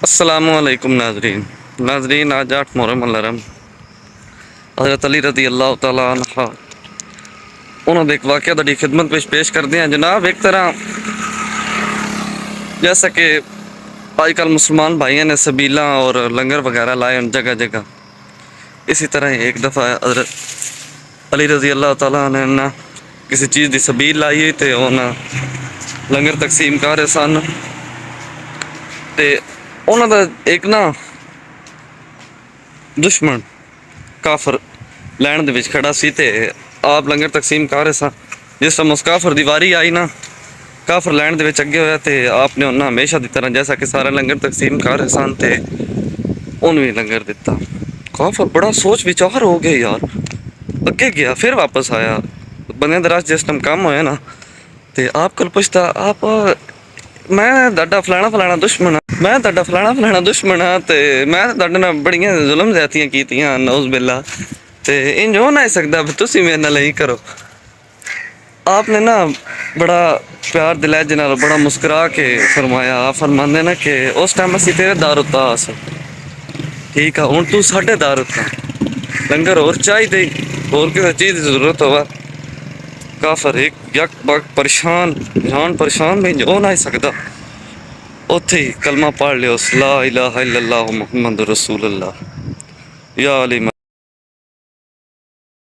अस्सलामुअलैकुम नाजरीन। नाजरीन आज 8 मुहर्रम मुहर्रम हज़रत अली रज़ी अल्लाह तआला अन्हा उन्होंने एक वाक़या दी खिदमत में पेश कर दिया जनाब। एक तरह जैसा कि आजकल मुसलमान भाइयों ने सबीला और लंगर वगैरह लाए उन जगह जगह, इसी तरह एक दफ़ा हज़रत अली रज़ी अल्लाह तआला ने ना किसी चीज़ की सबील लाई तो उन्हें लंगर तकसीम कर रहे सन। तो उन्होंने एक ना दुश्मन काफर लैन दे विच खड़ा सी ते आप लंगर तकसीम कर रहे सन। जिस टाइम उस काफर दी वारी आई ना, काफर लैन दे विच अगे होया ते आपने उन्हें हमेशा की तरह जैसा कि सारा लंगर तकसीम कर रहे सन ते उन्हें भी लंगर दिता। काफर बड़ा सोच विचार हो गया यार, अगे गया फिर वापस आया। बंदे दा रश जिस टाइम कम होया ना ते आप कल पुछता आप मैं तुहाडा फलाना फलाना दुश्मन हाँ, मैं तुहाडा फलाना फलाना दुश्मन हाँ ते मैं तुहाडे नाल बड़ियां जुल्म ज़्यादतियां कीतियां नौज़ बिल्ला ते इंज हो ना सकदा तुसीं मेरे नाल ही करो। आपने ना बड़ा प्यार दी लहजे नाल बड़ा मुस्कुरा के फरमाया। आप फरमांदे ना कि उस टाइम असीं तेरे दार उत्ता आ सी, ठीक है हुण तू साडे दार उत्ता लंगर होर चाहिदे होर किसी चीज़ की जरूरत होवे। काफर एक यक बक परेशान जान परेशान भी हो ना सकदा। उत्थे ही कलमा पढ़ लियो ला इलाहा इल्लल्लाह मुहम्मद रसूलुल्लाह या अली